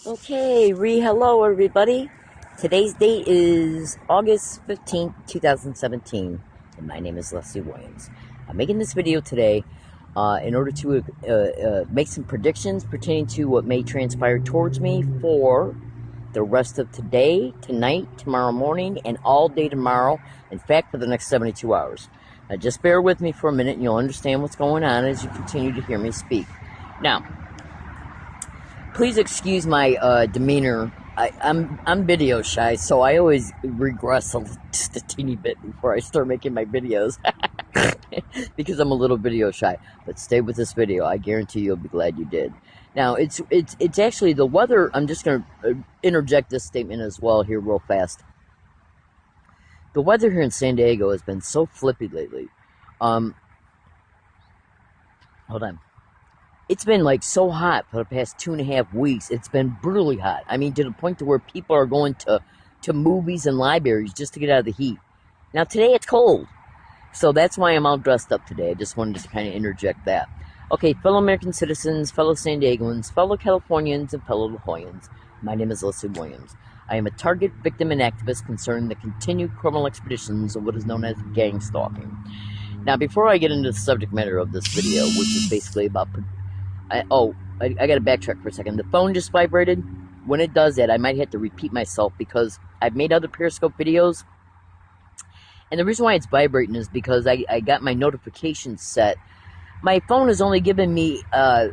Okay, hello everybody. Today's date is August 15th, 2017, and my name is Leslie Williams. I'm making this video today in order to make some predictions pertaining to what may transpire towards me for the rest of today, tonight, tomorrow morning, and all day tomorrow. In fact, for the next 72 hours. Now, just bear with me for a minute and you'll understand what's going on as you continue to hear me speak. Now, please excuse my demeanor. I'm video shy, so I always regress just a teeny bit before I start making my videos because I'm a little video shy. But stay with this video. I guarantee you'll be glad you did. Now, it's actually the weather. I'm just going to interject this statement as well here real fast. The weather here in San Diego has been so flippy lately. Hold on. It's been like so hot for the past 2.5 weeks. It's been brutally hot. I mean, to the point to where people are going to movies and libraries just to get out of the heat. Now, today it's cold. So that's why I'm all dressed up today. I just wanted to kind of interject that. Okay, fellow American citizens, fellow San Diegans, fellow Californians, and fellow La Jollans. My name is Leslie Williams. I am a target, victim, and activist concerning the continued criminal expeditions of what is known as GangStalking. Now, before I get into the subject matter of this video, which is basically about... I gotta backtrack for a second. The phone just vibrated. When it does that, I might have to repeat myself because I've made other Periscope videos. And the reason why it's vibrating is because I got my notifications set. My phone is only giving me, I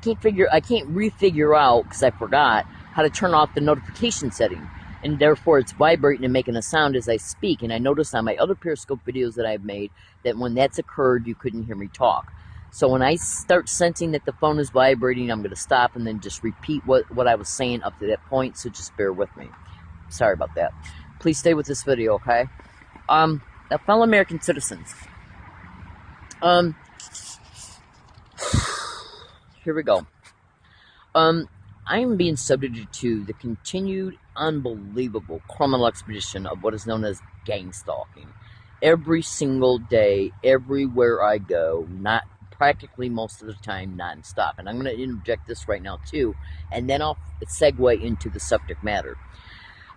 can't refigure out, because I forgot, how to turn off the notification setting. And therefore, it's vibrating and making a sound as I speak. And I noticed on my other Periscope videos that I've made that when that's occurred, you couldn't hear me talk. So when I start sensing that the phone is vibrating, I'm going to stop and then just repeat what I was saying up to that point, so just bear with me. Sorry about that. Please stay with this video, okay? Now, fellow American citizens. Here we go. I am being subjected to the continued unbelievable criminal expedition of what is known as gang stalking. Every single day, everywhere I go, not practically most of the time non-stop. And I'm going to interject this right now too, and then I'll segue into the subject matter.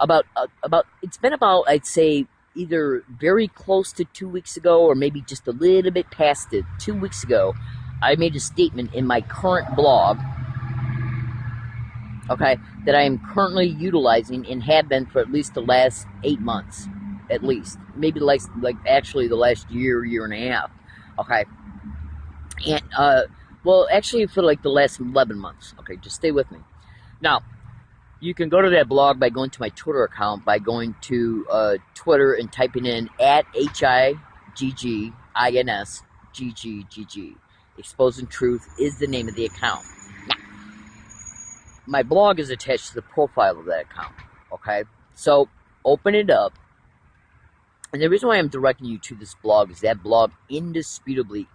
It's been about, I'd say, either very close to 2 weeks ago or maybe just a little bit past it. 2 weeks ago, I made a statement in my current blog, okay, that I am currently utilizing and have been for at least the last 8 months, at least. Maybe actually the last year and a half, okay. And, well, actually for like the last 11 months. Okay, just stay with me. Now, you can go to that blog by going to my Twitter account, by going to Twitter and typing in @HIGGINSGGGG. Exposing Truth is the name of the account. Now, my blog is attached to the profile of that account, okay? So, open it up. And the reason why I'm directing you to this blog is that blog indisputably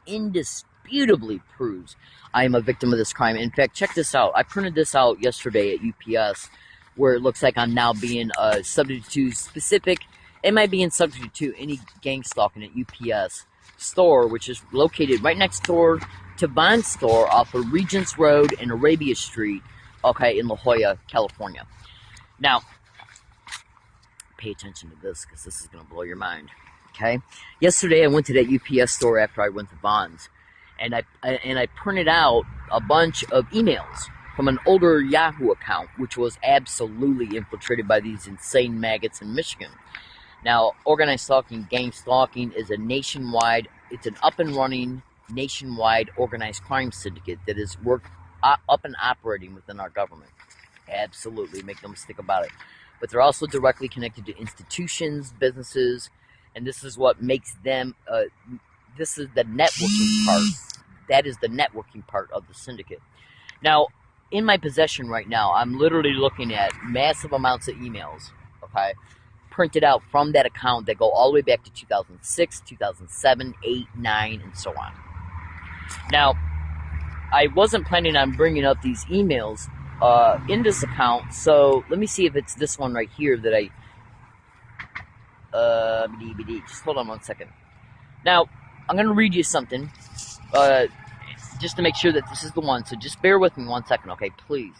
proves I am a victim of this crime. In fact, check this out. I printed this out yesterday at UPS, where it looks like I'm now being subject to specific. Am I being subject to any gang stalking at UPS store, which is located right next door to Bond's store off of Regents Road and Arabia Street, okay, in La Jolla, California. Now, pay attention to this because this is going to blow your mind, okay? Yesterday, I went to that UPS store after I went to Bond's. And I printed out a bunch of emails from an older Yahoo account, which was absolutely infiltrated by these insane maggots in Michigan. Now, organized stalking, gang stalking is an up and running, nationwide organized crime syndicate that is up and operating within our government. Absolutely, make no mistake about it. But they're also directly connected to institutions, businesses, and this is what makes them, this is the networking part. That is the networking part of the syndicate. Now, in my possession right now, I'm literally looking at massive amounts of emails, okay, printed out from that account that go all the way back to 2006, 2007, 8, 9, and so on. Now, I wasn't planning on bringing up these emails in this account, so let me see if it's this one right here that just hold on one second. Now, I'm going to read you something, just to make sure that this is the one, so just bear with me 1 second, okay, please.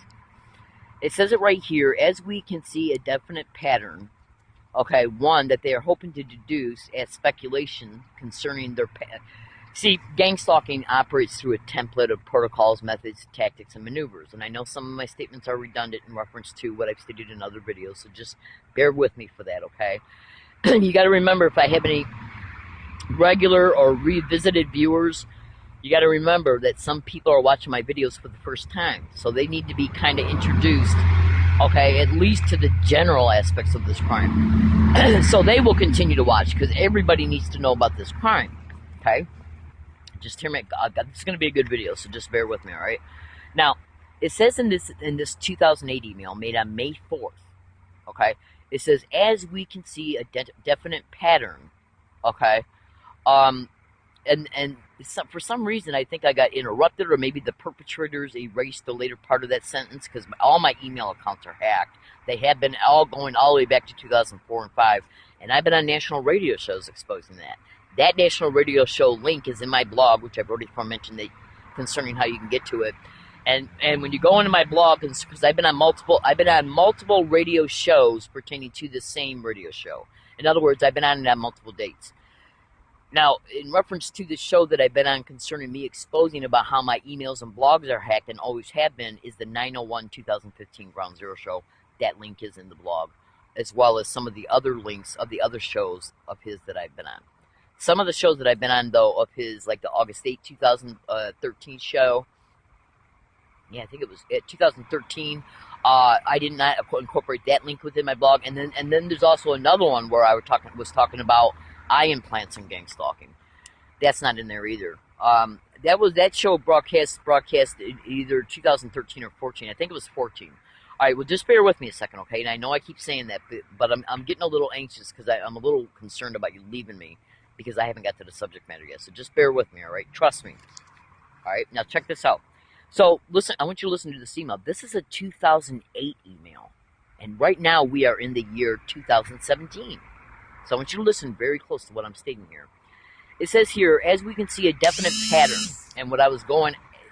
It says it right here, as we can see a definite pattern. Okay, one, that they are hoping to deduce as speculation concerning their See, gang stalking operates through a template of protocols, methods, tactics, and maneuvers. And I know some of my statements are redundant in reference to what I've stated in other videos, so just bear with me for that, okay? You got to remember, if I have any regular or revisited viewers, you got to remember that some people are watching my videos for the first time, so they need to be kind of introduced, okay, at least to the general aspects of this crime. So they will continue to watch, because everybody needs to know about this crime, okay? Just hear me. This is going to be a good video, so just bear with me, all right? Now, it says in this 2008 email made on May 4th, okay? It says, as we can see a definite pattern, okay? And for some reason, I think I got interrupted, or maybe the perpetrators erased the later part of that sentence, because all my email accounts are hacked. They have been all going all the way back to 2004 and 5, and I've been on national radio shows exposing that. That national radio show link is in my blog, which I've already mentioned concerning how you can get to it. And when you go into my blog, because I've been on multiple radio shows pertaining to the same radio show. In other words, I've been on it on multiple dates. Now, in reference to the show that I've been on concerning me exposing about how my emails and blogs are hacked, and always have been, is the 9/01/2015 Ground Zero show. That link is in the blog, as well as some of the other links of the other shows of his that I've been on. Some of the shows that I've been on, though, of his, like the August 8, 2013 show. Yeah, I think it was 2013. I did not incorporate that link within my blog. And then there's also another one where I was talking about eye implants and gang stalking. That's not in there either. That show broadcast either 2013 or 14. I think it was 14. All right, well, just bear with me a second, okay? And I know I keep saying that, but I'm getting a little anxious because I'm a little concerned about you leaving me, because I haven't got to the subject matter yet. So just bear with me, all right? Trust me. All right, now check this out. So listen, I want you to listen to this email. This is a 2008 email, and right now we are in the year 2017. So I want you to listen very close to what I'm stating here. It says here, as we can see a definite pattern, and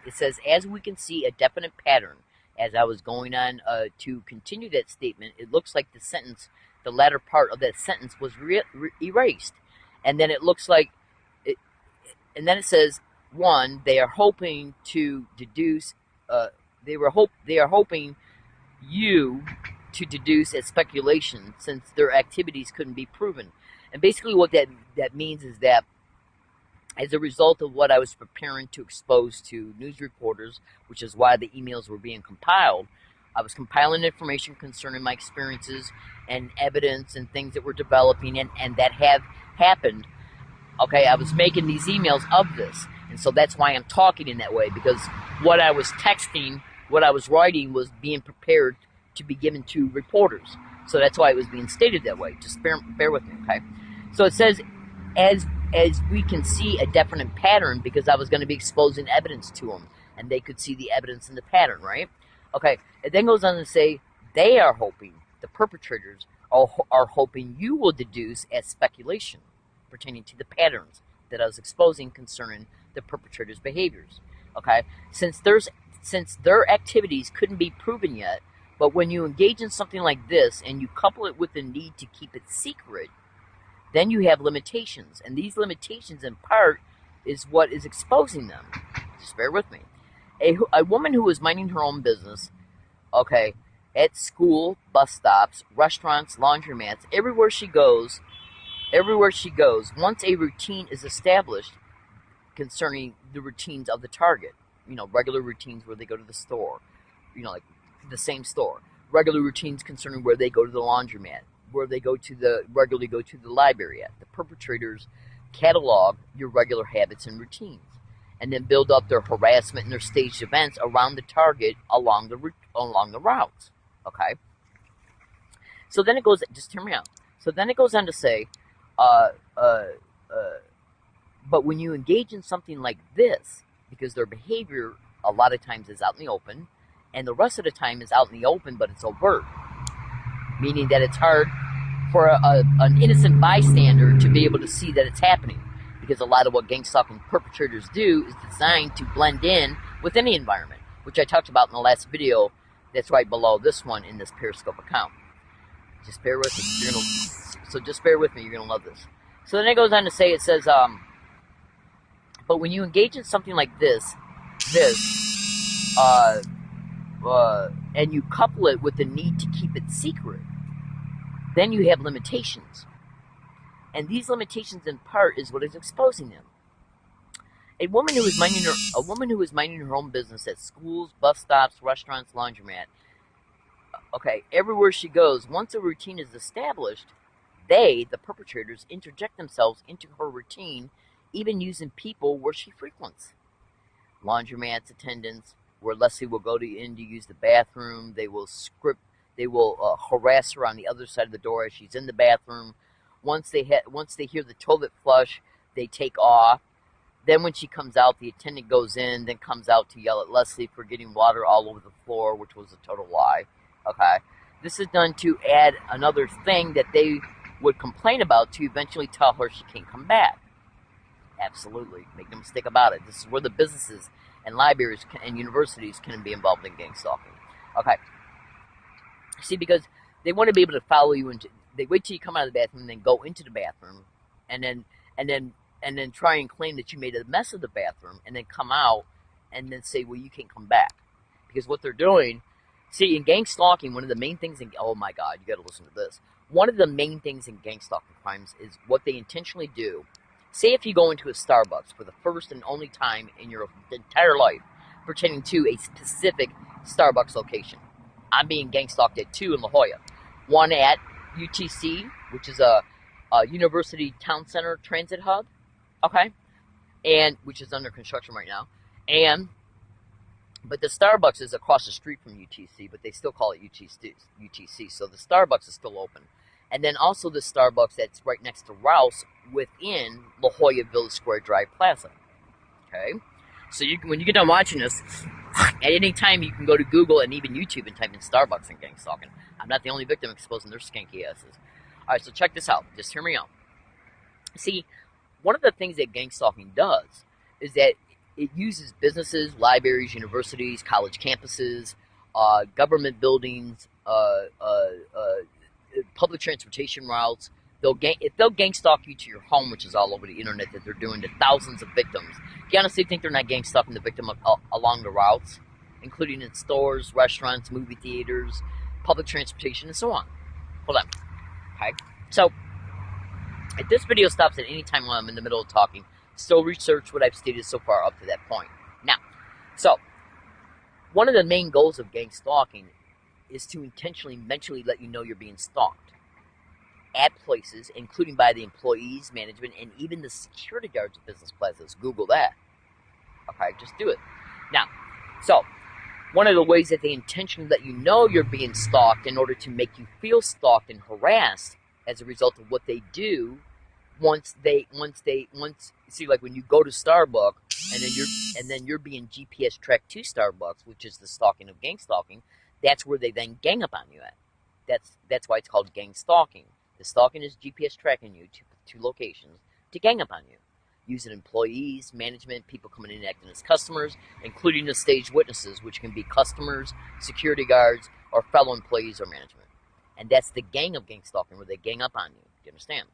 it says, as we can see a definite pattern, as I was going on to continue that statement, it looks like the latter part of that sentence was erased. And then it looks like, and then it says, one, they are hoping to deduce, they are hoping you to deduce as speculation, since their activities couldn't be proven. And basically what that means is that, as a result of what I was preparing to expose to news reporters, which is why the emails were being compiled, I was compiling information concerning my experiences and evidence and things that were developing and that have happened. Okay, I was making these emails of this. And so that's why I'm talking in that way, because what I was texting, what I was writing, was being prepared to be given to reporters. So that's why it was being stated that way. Just bear with me, okay? So it says, as we can see a definite pattern, because I was going to be exposing evidence to them, and they could see the evidence in the pattern, right? Okay, it then goes on to say, they are hoping, the perpetrators are hoping you will deduce as speculation pertaining to the patterns that I was exposing concerning the perpetrators' behaviors. Okay, since their activities couldn't be proven yet, but when you engage in something like this and you couple it with the need to keep it secret, then you have limitations, and these limitations in part is what is exposing them. Just bear with me. A woman who was minding her own business, okay, at school, bus stops, restaurants, laundromats, everywhere she goes, once a routine is established concerning the routines of the target, regular routines where they go to the store, like the same store, regular routines concerning where they go to the laundromat, where they regularly go to the library at. The perpetrators catalog your regular habits and routines, and then build up their harassment and their staged events around the target along the routes. Okay. So then it goes. Just hear me out. So then it goes on to say, but when you engage in something like this, because their behavior a lot of times is out in the open, and the rest of the time is out in the open, but it's overt, meaning that it's hard for an innocent bystander to be able to see that it's happening, because a lot of what gang stalking perpetrators do is designed to blend in with any environment, which I talked about in the last video That's right below this one in this Periscope account. Just bear with me. So just bear with me. You're gonna love this. So then it goes on to say, it says, but when you engage in something like this, and you couple it with the need to keep it secret, then you have limitations. And these limitations, in part, is what is exposing them. A woman who is minding her own business at schools, bus stops, restaurants, laundromat. Okay, everywhere she goes, once a routine is established, they, the perpetrators, interject themselves into her routine, even using people where she frequents. Laundromats attendants, where Leslie will go in to use the bathroom. They will harass her on the other side of the door as she's in the bathroom. Once they hear the toilet flush, they take off. Then when she comes out, the attendant goes in, then comes out to yell at Leslie for getting water all over the floor, which was a total lie. Okay, this is done to add another thing that they would complain about, to eventually tell her she can't come back. Absolutely, make no mistake about it. This is where the businesses and libraries and universities can be involved in gang stalking. Okay, see, because they want to be able to follow you into. They wait till you come out of the bathroom, and then go into the bathroom, and then try and claim that you made a mess of the bathroom, and then come out and then say, well, you can't come back. Because what they're doing, see, in gang stalking, one of the main things oh my God, you got to listen to this. One of the main things in gang stalking crimes is what they intentionally do. Say if you go into a Starbucks for the first and only time in your entire life, pertaining to a specific Starbucks location. I'm being gang stalked at 2 in La Jolla. One at UTC, which is a University Town Center transit hub, okay, and which is under construction right now. But the Starbucks is across the street from UTC, but they still call it UTC. So the Starbucks is still open. And then also the Starbucks that's right next to Rouse within La Jolla Village Square Drive Plaza. Okay? So when you get done watching this, at any time you can go to Google and even YouTube and type in Starbucks and gang stalking. I'm not the only victim exposing their skanky asses. Alright, so check this out. Just hear me out. See, one of the things that gang stalking does is that it uses businesses, libraries, universities, college campuses, government buildings, public transportation routes. If they'll gang stalk you to your home, which is all over the internet that they're doing to thousands of victims, do you honestly think they're not gang stalking the victim along the routes, including in stores, restaurants, movie theaters, public transportation, and so on? Hold on. Okay. So, if this video stops at any time while I'm in the middle of talking, still research what I've stated so far up to that point. Now, so, one of the main goals of gang stalking is to intentionally, mentally let you know you're being stalked at places, including by the employees, management, and even the security guards of business plazas. Google that. Okay, just do it. Now, so, one of the ways that they intentionally let you know you're being stalked in order to make you feel stalked and harassed as a result of what they do once see, like when you go to Starbucks and then you're being GPS tracked to Starbucks, which is the stalking of gang stalking, that's where they then gang up on you at. That's why it's called gang stalking. The stalking is GPS tracking you to locations to gang up on you, using employees, management, people coming in and acting as customers, including the staged witnesses, which can be customers, security guards, or fellow employees or management. And that's the gang of gang stalking, where they gang up on you. Do you understand?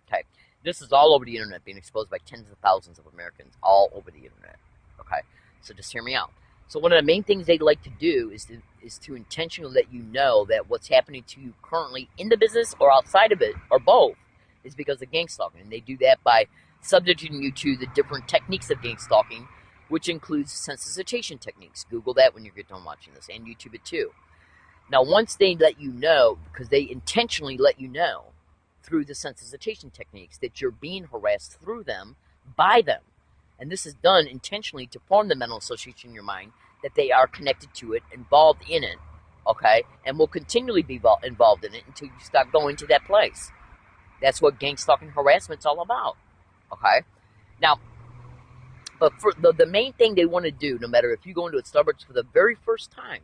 Okay. This is all over the internet, being exposed by tens of thousands of Americans all over the internet. Okay. So just hear me out. So one of the main things they like to do is to intentionally let you know that what's happening to you currently in the business or outside of it, or both, is because of gang stalking. And they do that by subjecting you to the different techniques of gang stalking, which includes sensitization techniques. Google that when you get done watching this, and YouTube it too. Now, once they let you know, because they intentionally let you know through the sensitization techniques that you're being harassed through them, by them, and this is done intentionally to form the mental association in your mind that they are connected to it, involved in it, okay, and will continually be involved in it until you stop going to that place. That's what gang stalking harassment's all about, okay? Now, but for the main thing they want to do, no matter if you go into a Starbucks for the very first time,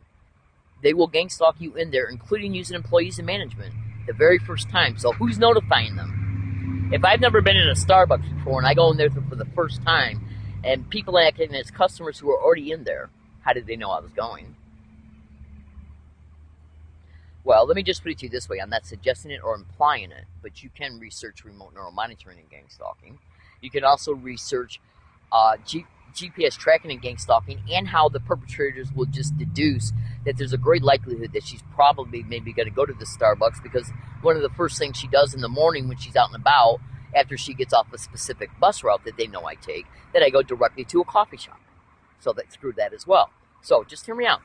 they will gang stalk you in there, including using employees and management, the very first time. So who's notifying them? If I've never been in a Starbucks before and I go in there for the first time and people acting as customers who are already in there, how did they know I was going? Well, let me just put it to you this way. I'm not suggesting it or implying it, but you can research remote neural monitoring and gang stalking. You can also research GPS tracking and gang stalking, and how the perpetrators will just deduce that there's a great likelihood that she's probably maybe going to go to the Starbucks, because one of the first things she does in the morning when she's out and about, after she gets off a specific bus route that they know I take, that I go directly to a coffee shop. So that screw that as well. So just hear me out.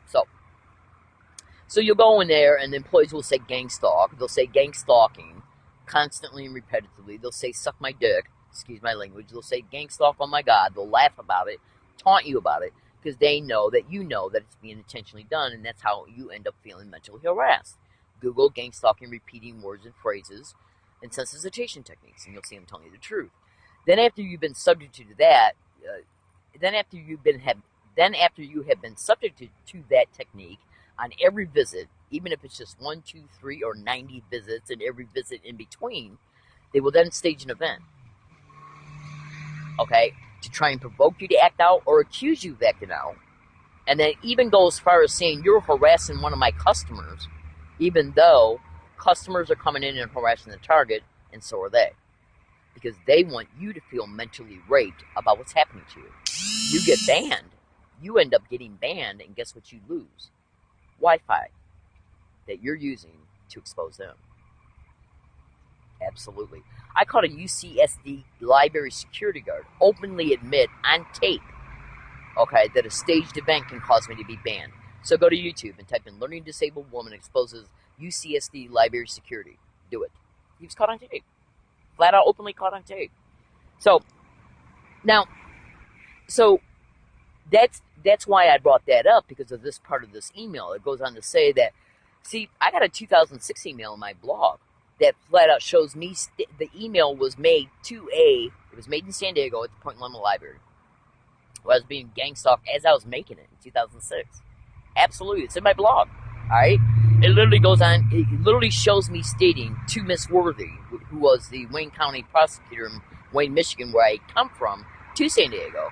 So you'll go in there, and the employees will say gang stalk. They'll say gang stalking constantly and repetitively. They'll say suck my dick. Excuse my language. They'll say gang stalk, oh my God. They'll laugh about it, taunt you about it, because they know that you know that it's being intentionally done, and that's how you end up feeling mentally harassed. Google gang stalking, repeating words and phrases, and sensitization techniques, and you'll see them telling you the truth. Then after you've been subjected to that, then after you have been subjected to that technique on every visit, even if it's just 1, 2, 3, or 90 visits, and every visit in between, they will then stage an event. Okay, to try and provoke you to act out or accuse you of acting out. And then even go as far as saying you're harassing one of my customers, even though customers are coming in and harassing the target, and so are they. Because they want you to feel mentally raped about what's happening to you. You get banned. You end up getting banned, and guess what you lose? Wi-Fi that you're using to expose them. Absolutely. I caught a UCSD library security guard openly admit on tape, okay, that a staged event can cause me to be banned. So go to YouTube and type in learning disabled woman exposes UCSD library security. Do it. He was caught on tape. Flat out openly caught on tape. So that's why I brought that up, because of this part of this email. It goes on to say that, see, I got a 2006 email in my blog that flat out shows me the email was made it was made in San Diego at the Point Loma Library. I was being gang stalked as I was making it in 2006. Absolutely. It's in my blog. All right. It literally shows me stating to Miss Worthy, who was the Wayne County prosecutor in Wayne, Michigan, where I come from, to San Diego.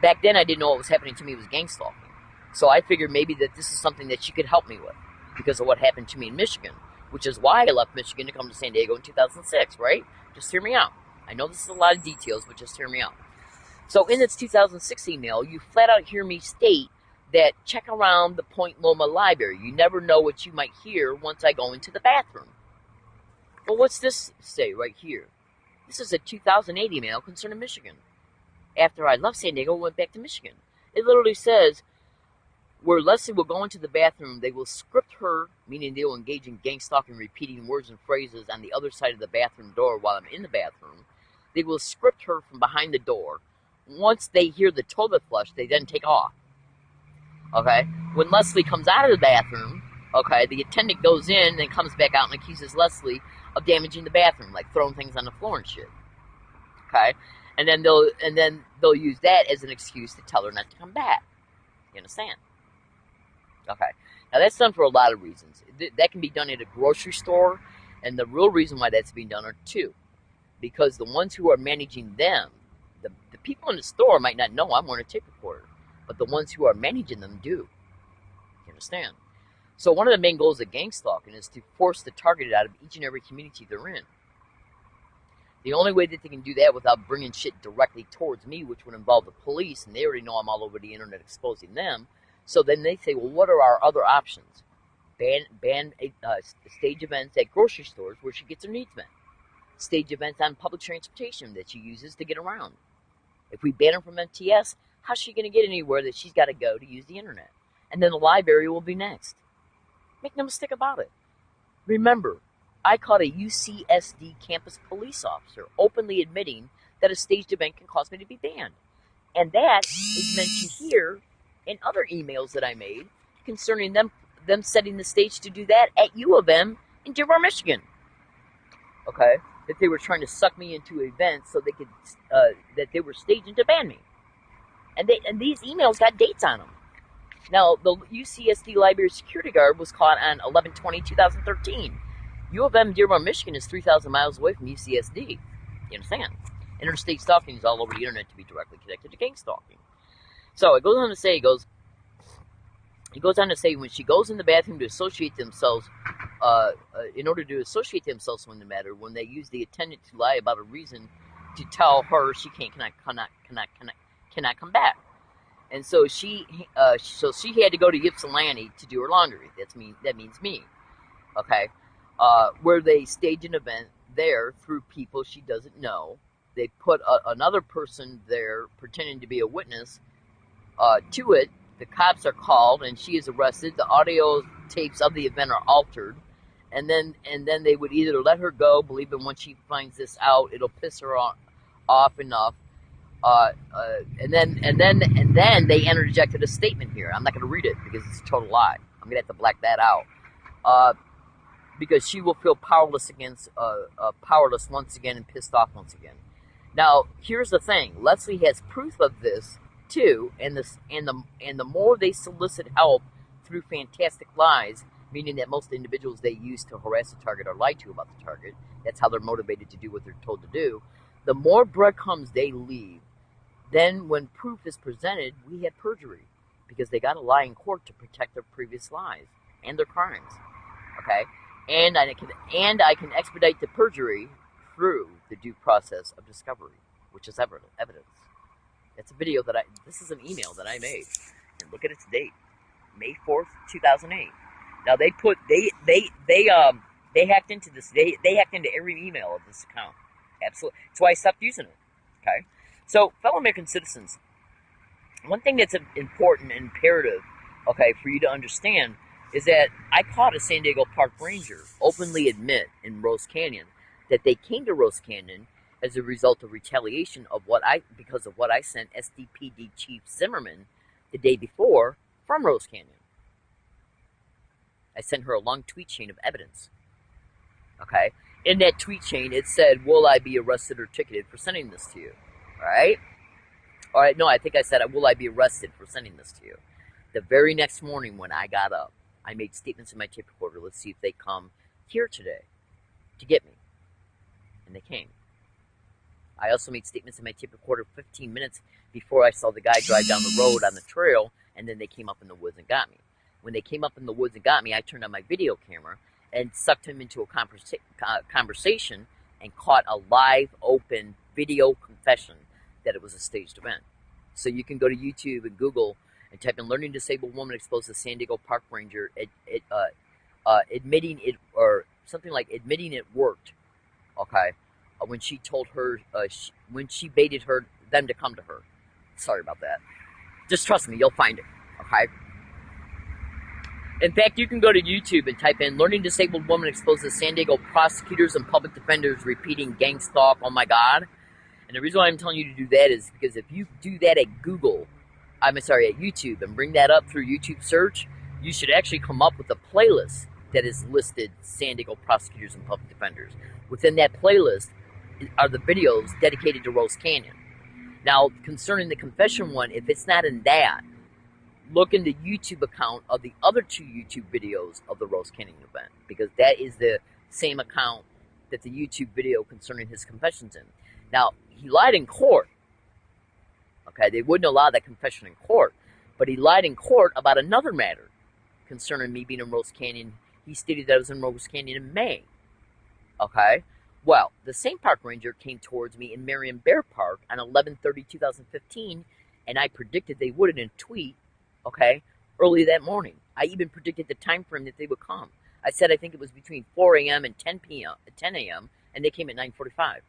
Back then, I didn't know what was happening to me was gang stalking. So I figured maybe that this is something that she could help me with because of what happened to me in Michigan, which is why I left Michigan to come to San Diego in 2006, right? Just hear me out. I know this is a lot of details, but just hear me out. So in this 2006 email, you flat out hear me state that check around the Point Loma Library. You never know what you might hear once I go into the bathroom. Well, what's this say right here? This is a 2008 email concerning Michigan. After I left San Diego, I went back to Michigan. It literally says, where Leslie will go into the bathroom, they will script her, meaning they will engage in gang stalking, repeating words and phrases on the other side of the bathroom door while I'm in the bathroom. They will script her from behind the door. Once they hear the toilet flush, they then take off. Okay? When Leslie comes out of the bathroom, okay, the attendant goes in and comes back out and accuses Leslie of damaging the bathroom, like throwing things on the floor and shit. Okay? And then they'll use that as an excuse to tell her not to come back. You understand? Okay. Now that's done for a lot of reasons. That can be done at a grocery store, and the real reason why that's being done are two. Because the ones who are managing them, the people in the store might not know I'm wearing a tape recorder, but the ones who are managing them do. You understand? So one of the main goals of gang stalking is to force the target out of each and every community they're in. The only way that they can do that without bringing shit directly towards me, which would involve the police, and they already know I'm all over the internet exposing them. So then they say, well, what are our other options? Ban stage events at grocery stores where she gets her needs met. Stage events on public transportation that she uses to get around. If we ban her from MTS, how's she going to get anywhere that she's got to go to use the internet? And then the library will be next. Make no mistake about it. Remember, I caught a UCSD campus police officer openly admitting that a staged event can cause me to be banned. And that is mentioned here in other emails that I made concerning them setting the stage to do that at U of M in Dearborn, Michigan. Okay? That they were trying to suck me into events so they could, that they were staging to ban me. And these emails got dates on them. Now, the UCSD library security guard was caught on 11/20/2013. U of M Dearborn, Michigan is 3,000 miles away from UCSD. You understand? Interstate stalking is all over the internet to be directly connected to gang stalking. So it goes on to say, he goes on to say when she goes in the bathroom to associate themselves in order to associate themselves with the matter, when they use the attendant to lie about a reason to tell her she cannot come back. And so she had to go to Ypsilanti to do her laundry. That means me. Okay. Where they stage an event there through people she doesn't know. They put another person there pretending to be a witness to it. The cops are called and she is arrested. The audio tapes of the event are altered. And then they would either let her go, believing once she finds this out, it'll piss her off enough. And then they interjected a statement here. I'm not going to read it because it's a total lie. I'm going to have to black that out. Because she will feel powerless once again and pissed off once again. Now, here's the thing. Leslie has proof of this too, and the more they solicit help through fantastic lies, meaning that most individuals they use to harass the target or lie to about the target, that's how they're motivated to do what they're told to do, the more breadcrumbs they leave. Then when proof is presented, we have perjury, because they got to lie in court to protect their previous lies and their crimes. Okay? And I can expedite the perjury through the due process of discovery, which is evidence. It's a video this is an email that I made, and look at its date, May 4th, 2008. Now they hacked into this. They hacked into every email of this account. Absolutely. That's why I stopped using it. Okay. So, fellow American citizens, one thing that's important and imperative, okay, for you to understand is that I caught a San Diego Park Ranger openly admit in Rose Canyon that they came to Rose Canyon as a result of retaliation because of what I sent SDPD Chief Zimmerman the day before from Rose Canyon. I sent her a long tweet chain of evidence. Okay? In that tweet chain, it said, will I be arrested or ticketed for sending this to you? Alright? Alright, no, I think I said, will I be arrested for sending this to you? The very next morning when I got up, I made statements in my tape recorder. Let's see if they come here today to get me. And they came. I also made statements in my tape recorder 15 minutes before I saw the guy drive down the road on the trail, and then they came up in the woods and got me. When they came up in the woods and got me, I turned on my video camera and sucked him into a conversation and caught a live, open video confession that it was a staged event. So you can go to YouTube and Google and type in "learning disabled woman exposed to San Diego Park Ranger admitting it," or something like admitting it worked. Okay, when she told her, when she baited them to come to her. Sorry about that. Just trust me, you'll find it. Okay. In fact, you can go to YouTube and type in "learning disabled woman exposed to San Diego prosecutors and public defenders repeating gang stalk." Oh my God. And the reason why I'm telling you to do that is because if you do that at YouTube, and bring that up through YouTube search, you should actually come up with a playlist that is listed San Diego prosecutors and public defenders. Within that playlist are the videos dedicated to Rose Canyon. Now, concerning the confession one, if it's not in that, look in the YouTube account of the other two YouTube videos of the Rose Canyon event, because that is the same account that the YouTube video concerning his confession's in. Now, he lied in court. Okay, they wouldn't allow that confession in court, but he lied in court about another matter concerning me being in Rose Canyon. He stated that I was in Rose Canyon in May. Okay, well, the same park ranger came towards me in Marion Bear Park on 11/30/2015, and I predicted they would in a tweet, okay, early that morning. I even predicted the time frame that they would come. I said I think it was between 4 a.m. and 10 a.m., and they came at 9:45.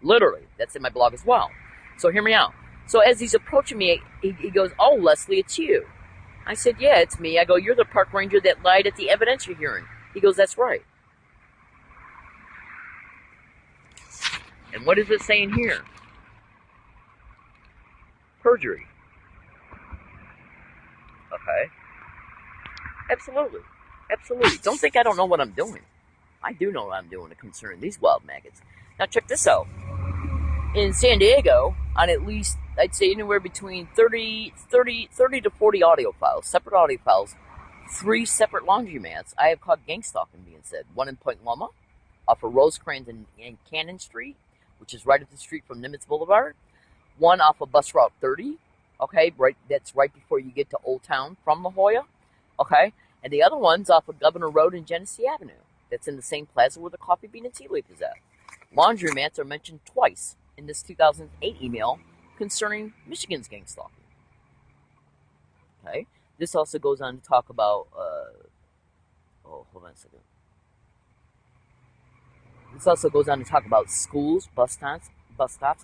Literally, that's in my blog as well. So hear me out. So as he's approaching me, he goes, "Oh, Leslie, it's you." I said, "Yeah, it's me." I go, "You're the park ranger that lied at the evidentiary hearing." He goes, "That's right." And what is it saying here? Perjury. Okay. Absolutely. Absolutely. Don't think I don't know what I'm doing. I do know what I'm doing concerning these wild maggots. Now check this out. In San Diego, on at least, I'd say anywhere between 30 to 40 audio files, separate audio files, 3 separate laundromats, I have caught gang stalking being said. One in Point Loma, off of Rosecrans and Cannon Street, which is right up the street from Nimitz Boulevard. One off of Bus Route 30, okay, that's right before you get to Old Town from La Jolla, okay. And the other one's off of Governor Road and Genesee Avenue. That's in the same plaza where the Coffee Bean and Tea Leaf is at. Laundromats are mentioned twice in this 2008 email concerning Michigan's gang stalking. Okay, this also goes on to talk about. Hold on a second. This also goes on to talk about schools, bus stops,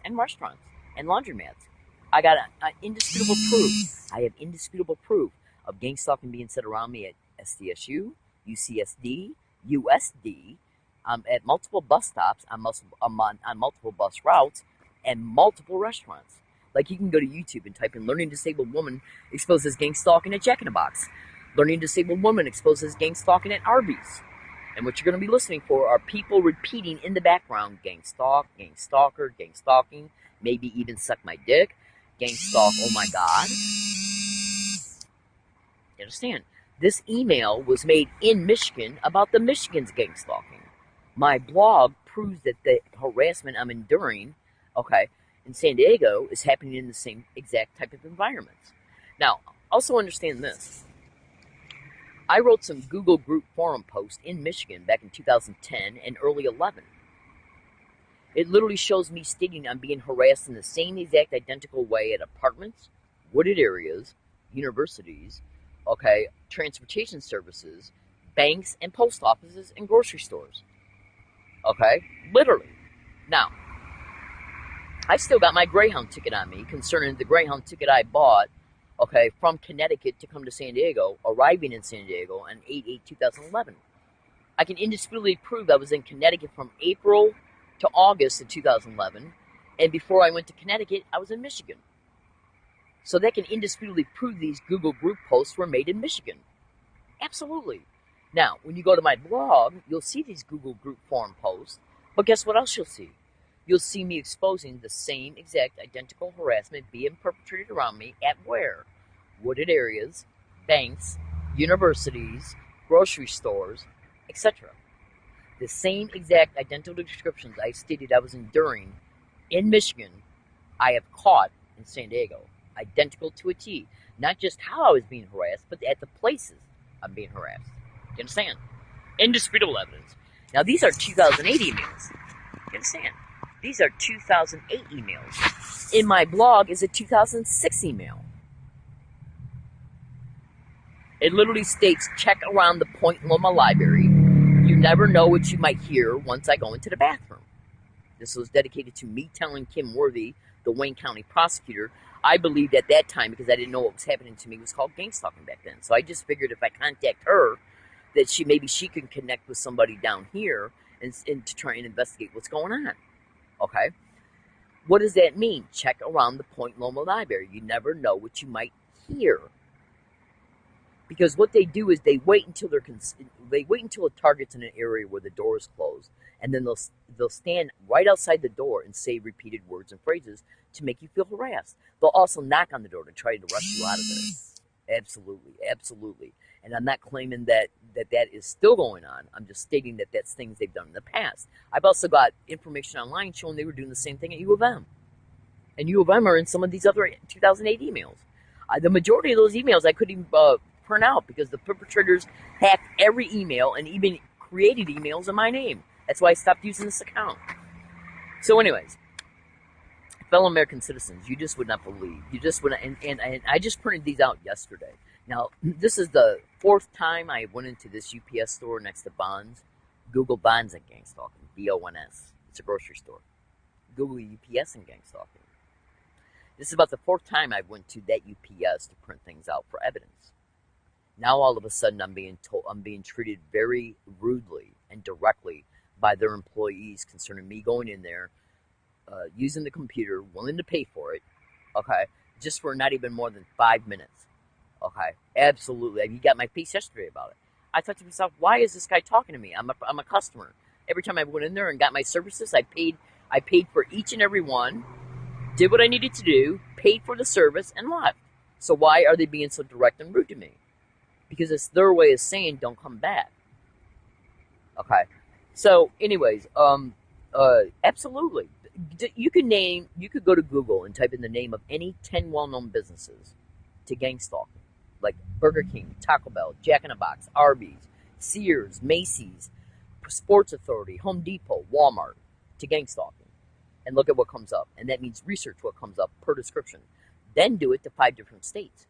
and restaurants and laundromats. I got indisputable proof. I have indisputable proof of gang stalking being said around me at SDSU, UCSD, USD, at multiple bus stops, on multiple bus routes, and multiple restaurants. Like, you can go to YouTube and type in "Learning Disabled Woman Exposes Gang Stalking at Jack in the Box." "Learning Disabled Woman Exposes Gang Stalking at Arby's." And what you're going to be listening for are people repeating in the background, "Gang stalk, gang stalker, gang stalking," maybe even "suck my dick," "gang stalk, oh my god." You understand? This email was made in Michigan about the Michigan's gang stalking. My blog proves that the harassment I'm enduring, in San Diego is happening in the same exact type of environments. Now, also understand this. I wrote some Google group forum posts in Michigan back in 2010 and early 11. It literally shows me stating I'm being harassed in the same exact identical way at apartments, wooded areas, universities, transportation services, banks, and post offices, and grocery stores. Literally. Now, I still got my Greyhound ticket on me concerning the Greyhound ticket I bought, from Connecticut to come to San Diego, arriving in San Diego on 8/8/2011. I can indisputably prove I was in Connecticut from April to August of 2011, and before I went to Connecticut, I was in Michigan. So that can indisputably prove these Google group posts were made in Michigan. Absolutely. Now, when you go to my blog, you'll see these Google group forum posts, but guess what else you'll see? You'll see me exposing the same exact identical harassment being perpetrated around me at where? Wooded areas, banks, universities, grocery stores, etc. The same exact identical descriptions I stated I was enduring in Michigan, I have caught in San Diego. Identical to a T. Not just how I was being harassed, but at the places I'm being harassed. You understand? Indisputable evidence. Now, these are 2008 emails. You understand? These are 2008 emails. In my blog is a 2006 email. It literally states, "Check around the Point Loma Library. You never know what you might hear once I go into the bathroom." This was dedicated to me telling Kim Worthy, the Wayne County prosecutor. I believed at that time, because I didn't know what was happening to me, it was called gang stalking back then. So I just figured if I contact her, that maybe she can connect with somebody down here and to try and investigate what's going on. What does that mean? Check around the Point Loma Library. You never know what you might hear. Because what they do is they wait until a target's in an area where the door is closed, and then they'll stand right outside the door and say repeated words and phrases to make you feel harassed. They'll also knock on the door to try to rush you out of there. Absolutely. And I'm not claiming that is still going on. I'm just stating that that's things they've done in the past. I've also got information online showing they were doing the same thing at U of M. And U of M are in some of these other 2008 emails. The majority of those emails I couldn't even print out because the perpetrators hacked every email and even created emails in my name. That's why I stopped using this account. So anyways, fellow American citizens, you just would not believe. You just would not, and I just printed these out yesterday. Now, this is the 4th time I went into this UPS store next to Bonds. Google Bonds and gang stalking. BONS. It's a grocery store. Google UPS and gang stalking. This is about the 4th time I went to that UPS to print things out for evidence. Now all of a sudden I'm being treated very rudely and directly by their employees concerning me going in there, using the computer, willing to pay for it, just for not even more than 5 minutes. Absolutely. You got my piece yesterday about it. I thought to myself, why is this guy talking to me? I'm a customer. Every time I went in there and got my services, I paid for each and every one, did what I needed to do, paid for the service, and left. So why are they being so direct and rude to me? Because it's their way of saying don't come back. So anyways, absolutely. You could go to Google and type in the name of any 10 well-known businesses to gang stalk. like Burger King, Taco Bell, Jack in the Box, Arby's, Sears, Macy's, Sports Authority, Home Depot, Walmart, to GangStalking. And look at what comes up. And that means research what comes up per description. Then do it to 5 different states.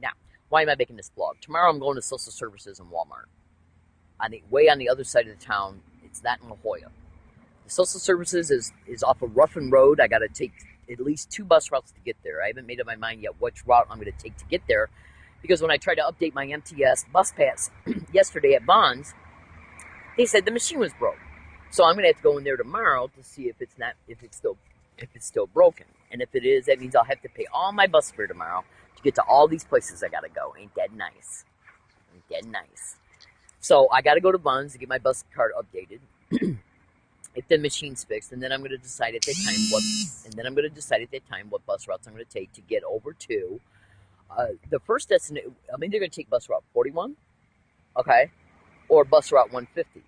Now, why am I making this blog? Tomorrow I'm going to social services in Walmart. Way on the other side of the town, it's not in La Jolla. The social services is off a Ruffin Road. I got to take at least 2 bus routes to get there. I haven't made up my mind yet which route I'm going to take to get there, because when I tried to update my MTS bus pass yesterday at Vons, they said the machine was broke. So I'm going to have to go in there tomorrow to see if it's still broken. And if it is, that means I'll have to pay all my bus fare tomorrow to get to all these places I got to go. Ain't that nice? Ain't that nice? So I got to go to Vons to get my bus card updated. If the machine's fixed, and then I'm going to decide at that time what bus routes I'm going to take to get over to the first destination. I'm either going to take bus route 41, okay, or bus route 150.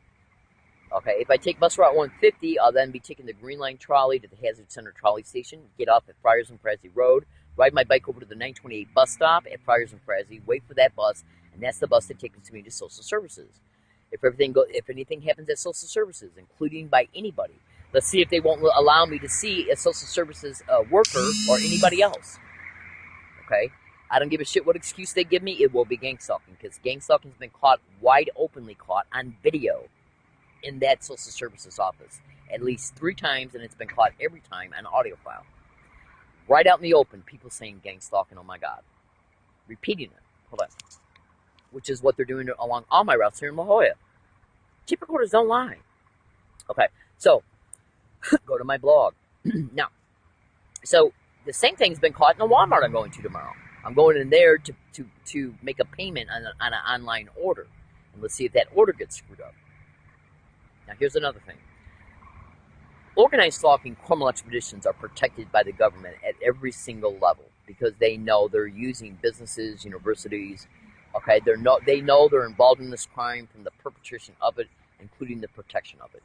Okay, if I take bus route 150, I'll then be taking the Green Line trolley to the Hazard Center trolley station, get off at Friars and Frazee Road, ride my bike over to the 928 bus stop at Friars and Frazee, wait for that bus, and that's the bus that takes me to social services. If anything happens at social services, including by anybody, let's see if they won't allow me to see a social services worker or anybody else. Okay, I don't give a shit what excuse they give me. It will be GangStalking, because GangStalking's been wide openly caught on video in that social services office at least 3 times, and it's been caught every time on audio file. Right out in the open, people saying GangStalking, oh my God. Repeating it. Hold on. Which is what they're doing along all my routes here in La Jolla. Tape recorders don't lie. Okay, so go to my blog. Now, so the same thing's been caught in the Walmart I'm going to tomorrow. I'm going in there to make a payment on an online order. And let's see if that order gets screwed up. Now, here's another thing. Organized stalking criminal expeditions are protected by the government at every single level, because they know they're using businesses, universities. Okay, they know they're involved in this crime from the perpetration of it, including the protection of it.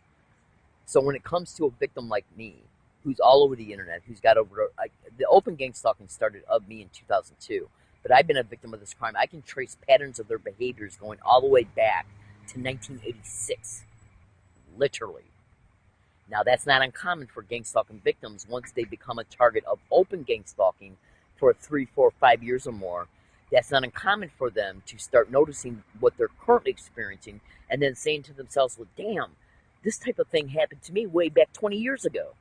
So when it comes to a victim like me, who's all over the internet, who's got the open GangStalking started of me in 2002, but I've been a victim of this crime. I can trace patterns of their behaviors going all the way back to 1986, literally. Now, that's not uncommon for GangStalking victims once they become a target of open GangStalking for 3, 4, 5 years or more. That's not uncommon for them to start noticing what they're currently experiencing and then saying to themselves, well, damn, this type of thing happened to me way back 20 years ago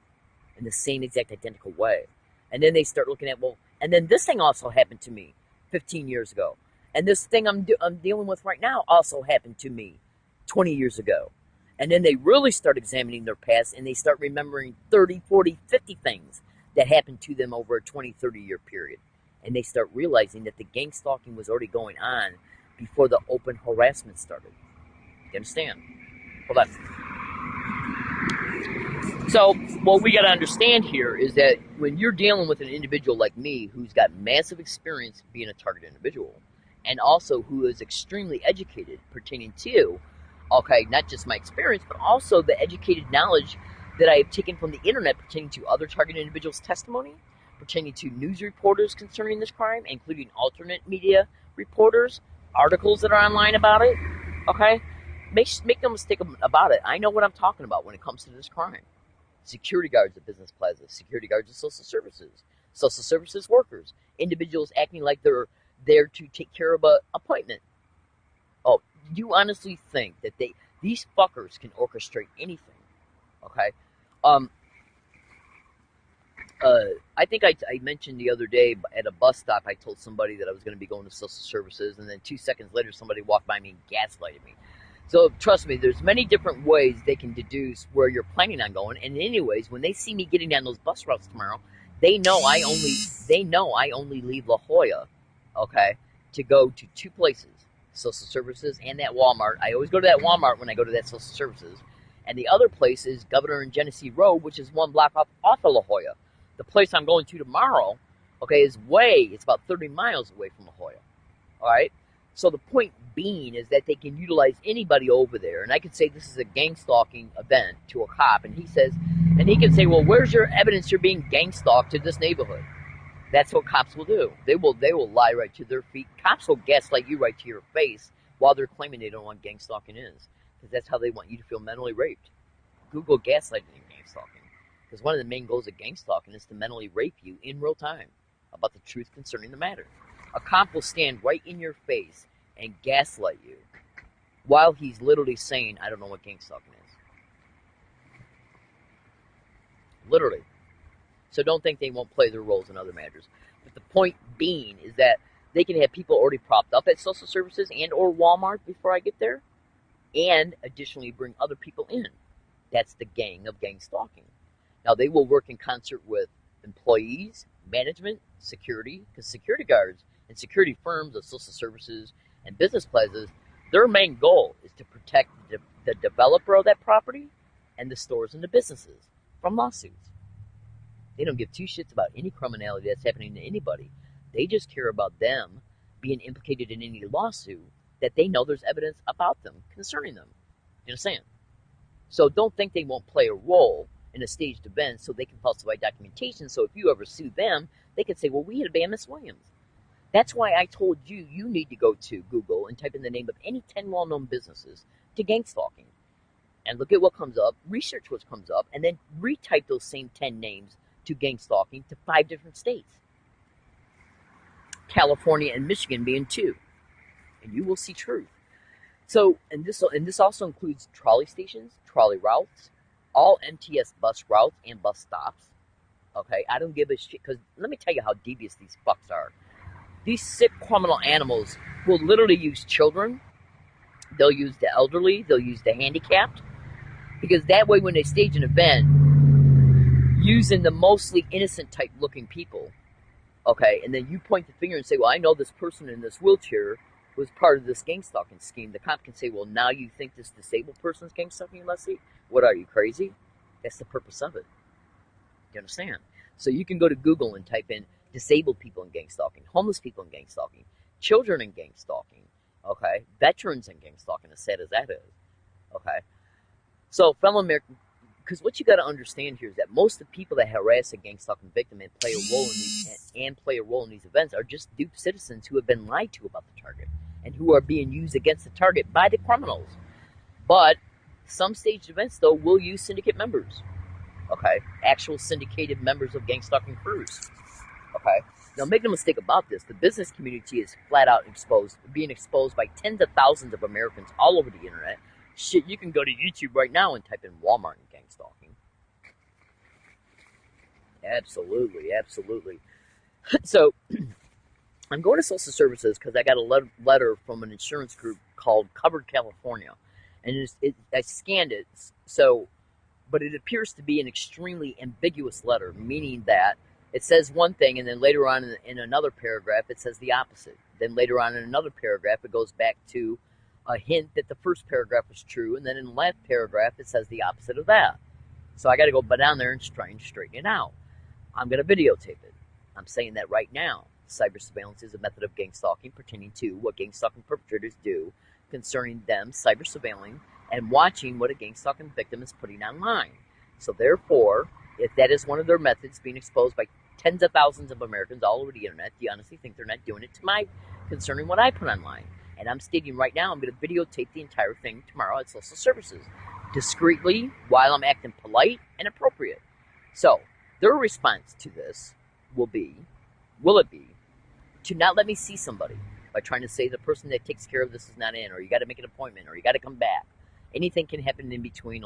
in the same exact identical way. And then they start looking at, well, and then this thing also happened to me 15 years ago. And this thing I'm dealing with right now also happened to me 20 years ago. And then they really start examining their past, and they start remembering 30, 40, 50 things that happened to them over a 20, 30-year period. And they start realizing that the GangStalking was already going on before the open harassment started. You understand? Hold on. So what we got to understand here is that when you're dealing with an individual like me who's got massive experience being a target individual, and also who is extremely educated pertaining to, okay, not just my experience, but also the educated knowledge that I have taken from the internet pertaining to other target individuals' testimony, pertaining to news reporters concerning this crime, including alternate media reporters, articles that are online about it, okay? Make no mistake about it. I know what I'm talking about when it comes to this crime. Security guards at business plazas, security guards at social services workers, individuals acting like they're there to take care of an appointment. Oh, you honestly think that these fuckers can orchestrate anything? Okay. I think I mentioned the other day at a bus stop, I told somebody that I was going to be going to social services, and then 2 seconds later, somebody walked by me and gaslighted me. So trust me, there's many different ways they can deduce where you're planning on going. And anyways, when they see me getting down those bus routes tomorrow, they know I only leave La Jolla, okay, to go to 2 places. Social services and that Walmart. I always go to that Walmart when I go to that social services. And the other place is Governor and Genesee Road, which is 1 block off of La Jolla. The place I'm going to tomorrow, okay, it's about 30 miles away from La Jolla. All right? So the point being is that they can utilize anybody over there. And I could say this is a GangStalking event to a cop, and he can say, well, where's your evidence you're being gang-stalked to this neighborhood? That's what cops will do. They will lie right to their feet. Cops will gaslight you right to your face while they're claiming they don't know what gang stalking is, because that's how they want you to feel mentally raped. Google gaslighting and gang stalking, because one of the main goals of gang stalking is to mentally rape you in real time about the truth concerning the matter. A cop will stand right in your face and gaslight you while he's literally saying, I don't know what gang stalking is. Literally. So don't think they won't play their roles in other matters. But the point being is that they can have people already propped up at social services and or Walmart before I get there, and additionally bring other people in. That's the gang of gang stalking. Now they will work in concert with employees, management, security, because security guards and security firms of social services and business plazas, their main goal is to protect the developer of that property and the stores and the businesses from lawsuits. They don't give two shits about any criminality that's happening to anybody. They just care about them being implicated in any lawsuit that they know there's evidence about them concerning them. You understand? So don't think they won't play a role in a staged event so they can falsify documentation. So if you ever sue them, they can say, well, we had a ban Miss Williams. That's why I told you you need to go to Google and type in the name of any 10 well-known businesses to gang stalking. And look at what comes up, research what comes up, and then retype those same 10 names to gang stalking to 5 different states. California and Michigan being 2. And you will see truth. So, and this also includes trolley stations, trolley routes, all MTS bus routes and bus stops. Okay, I don't give a shit, because let me tell you how devious these fucks are. These sick criminal animals will literally use children. They'll use the elderly. They'll use the handicapped. Because that way when they stage an event, using the mostly innocent type looking people, okay, and then you point the finger and say, well, I know this person in this wheelchair was part of this gang stalking scheme. The cop can say, well, now you think this disabled person's gang stalking, Leslie? What, are you crazy? That's the purpose of it. You understand? So you can go to Google and type in disabled people in gang stalking, homeless people in gang stalking, children in gang stalking, okay, veterans in gang stalking, as sad as that is, okay. So, fellow Americans, because what you got to understand here is that most of the people that harass a gang stalking victim and play a role in these events are just duped citizens who have been lied to about the target and who are being used against the target by the criminals. But some staged events, though, will use syndicate members. Okay, actual syndicated members of gang stalking crews. Okay, now make no mistake about this: the business community is flat out being exposed by tens of thousands of Americans all over the internet. Shit, you can go to YouTube right now and type in Walmart and gang stalking. Absolutely, absolutely. So, I'm going to social services because I got a letter from an insurance group called Covered California, and I scanned it. So, but it appears to be an extremely ambiguous letter, meaning that it says one thing, and then later on in another paragraph it says the opposite. Then later on in another paragraph it goes back to a hint that the first paragraph was true, and then in the last paragraph it says the opposite of that. So I got to go down there and try and straighten it out. I'm going to videotape it. I'm saying that right now. Cyber surveillance is a method of gang stalking pertaining to what gang stalking perpetrators do concerning them cyber surveilling and watching what a gang stalking victim is putting online. So therefore, if that is one of their methods being exposed by tens of thousands of Americans all over the internet, do you honestly think they're not doing it concerning what I put online? And I'm stating right now, I'm going to videotape the entire thing tomorrow at social services, discreetly, while I'm acting polite and appropriate. So, their response to this will it be, to not let me see somebody by trying to say the person that takes care of this is not in, or you got to make an appointment, or you got to come back. Anything can happen in between,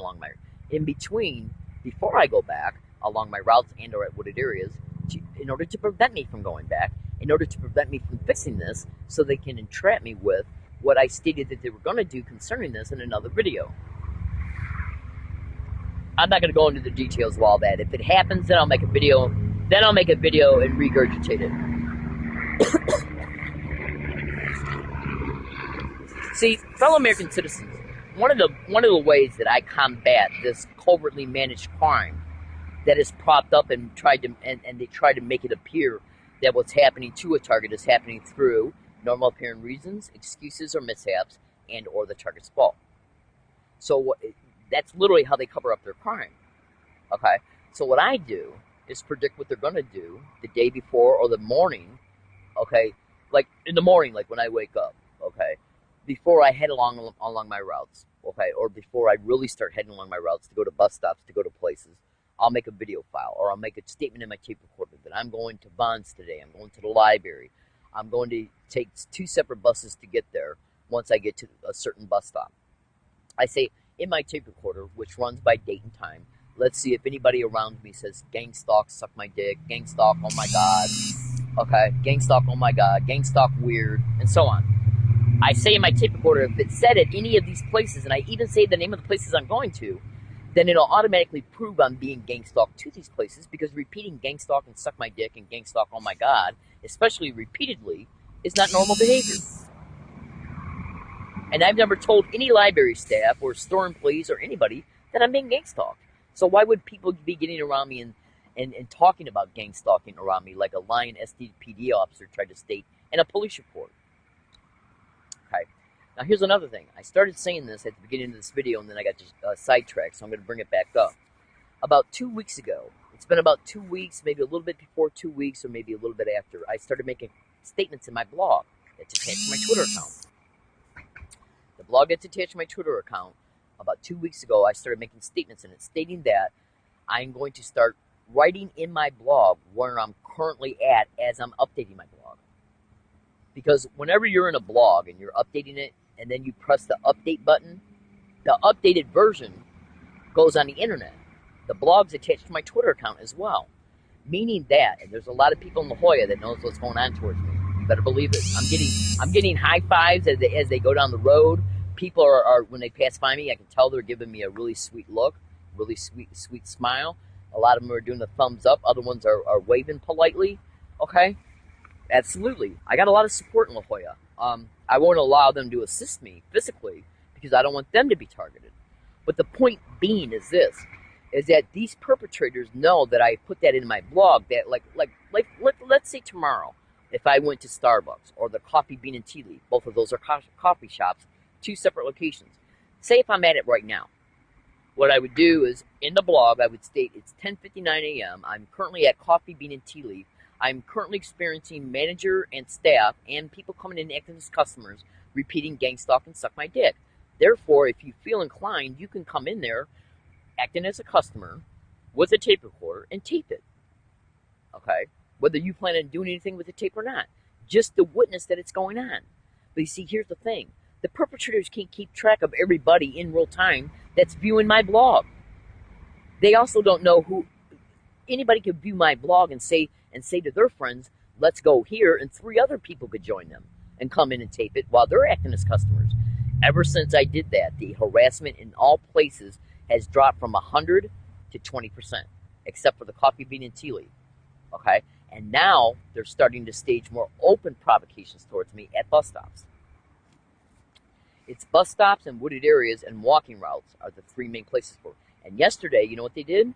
before I go back, along my routes and or at wooded areas, in order to prevent me from going back, in order to prevent me from fixing this, so they can entrap me with what I stated that they were going to do concerning this in another video. I'm not going to go into the details of all that. If it happens, then I'll make a video. Then I'll make a video and regurgitate it. See, fellow American citizens, one of the ways that I combat this covertly managed crime that is propped up and they try to make it appear that what's happening to a target is happening through normal apparent reasons, excuses, or mishaps, and or the target's fault. So that's literally how they cover up their crime. Okay? So what I do is predict what they're going to do the day before or the morning, okay? Like in the morning, like when I wake up, okay? Before I head along my routes, okay? Or before I really start heading along my routes to go to bus stops, to go to places, I'll make a video file or I'll make a statement in my tape recorder that I'm going to Vons today. I'm going to the library. I'm going to take 2 separate buses to get there once I get to a certain bus stop. I say in my tape recorder, which runs by date and time, let's see if anybody around me says, "GangStalk, suck my dick," "GangStalk, oh my God," okay, "GangStalk, oh my God," "GangStalk, weird," and so on. I say in my tape recorder, if it said at any of these places, and I even say the name of the places I'm going to, then it'll automatically prove I'm being gangstalked to these places, because repeating "GangStalk" and "suck my dick" and "GangStalk, oh my God," especially repeatedly, is not normal behavior. And I've never told any library staff or store employees or anybody that I'm being gangstalked. So why would people be getting around me and talking about gangstalking around me like a lying SDPD officer tried to state in a police report? Okay. Now here's another thing. I started saying this at the beginning of this video and then I got just sidetracked, so I'm going to bring it back up. About 2 weeks ago, it's been about 2 weeks, maybe a little bit before 2 weeks or maybe a little bit after, I started making statements in my blog that's attached to my Twitter account. The blog that's attached to my Twitter account, about 2 weeks ago, I started making statements in it stating that I'm going to start writing in my blog where I'm currently at as I'm updating my blog. Because whenever you're in a blog and you're updating it and then you press the update button, the updated version goes on the internet. The blog's attached to my Twitter account as well. Meaning that, and there's a lot of people in La Jolla that knows what's going on towards me. You better believe it. I'm getting high fives as they go down the road. People are when they pass by me, I can tell they're giving me a really sweet look, really sweet smile. A lot of them are doing the thumbs up. Other ones are waving politely. Okay, absolutely. I got a lot of support in La Jolla. I won't allow them to assist me physically because I don't want them to be targeted. But the point being is this: is that these perpetrators know that I put that in my blog. That let's say tomorrow, if I went to Starbucks or the Coffee Bean and Tea Leaf, both of those are coffee shops, 2 separate locations. Say if I'm at it right now, what I would do is in the blog I would state it's 10:59 a.m. I'm currently at Coffee Bean and Tea Leaf. I'm currently experiencing manager and staff and people coming in acting as customers repeating "GangStalk and suck my dick." Therefore, if you feel inclined, you can come in there acting as a customer with a tape recorder and tape it. Okay? Whether you plan on doing anything with the tape or not. Just to witness that it's going on. But you see, here's the thing. The perpetrators can't keep track of everybody in real time that's viewing my blog. They also don't know who anybody could view my blog and say to their friends, "Let's go here," and 3 other people could join them and come in and tape it while they're acting as customers. Ever since I did that, the harassment in all places has dropped from 100 to 20%, except for the Coffee Bean and Tea Leaf. Okay? And now they're starting to stage more open provocations towards me at bus stops. It's bus stops and wooded areas and walking routes are the 3 main places for it. And yesterday, you know what they did?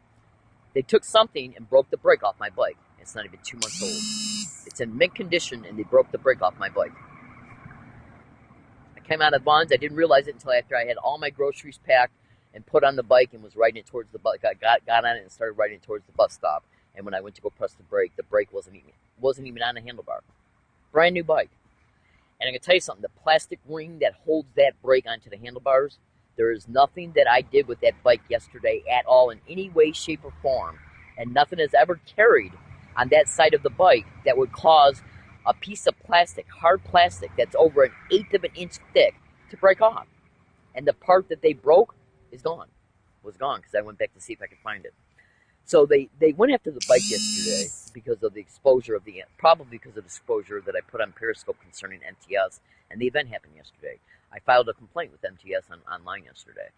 They took something and broke the brake off my bike. It's not even 2 months old. It's in mint condition and they broke the brake off my bike. I came out of Vons. I didn't realize it until after I had all my groceries packed and put on the bike and was riding it towards the bike. I got on it and started riding it towards the bus stop. And when I went to go press the brake wasn't even on the handlebar. Brand new bike. And I can tell you something, the plastic ring that holds that brake onto the handlebars, there is nothing that I did with that bike yesterday at all in any way, shape, or form. And nothing has ever carried on that side of the bike that would cause a piece of plastic, hard plastic, that's over 1/8 of an inch thick to break off. And the part that they broke is gone. Was gone because I went back to see if I could find it. So they went after the bike yesterday because of the exposure of probably because of the exposure that I put on Periscope concerning MTS, and the event happened yesterday. I filed a complaint with MTS online yesterday.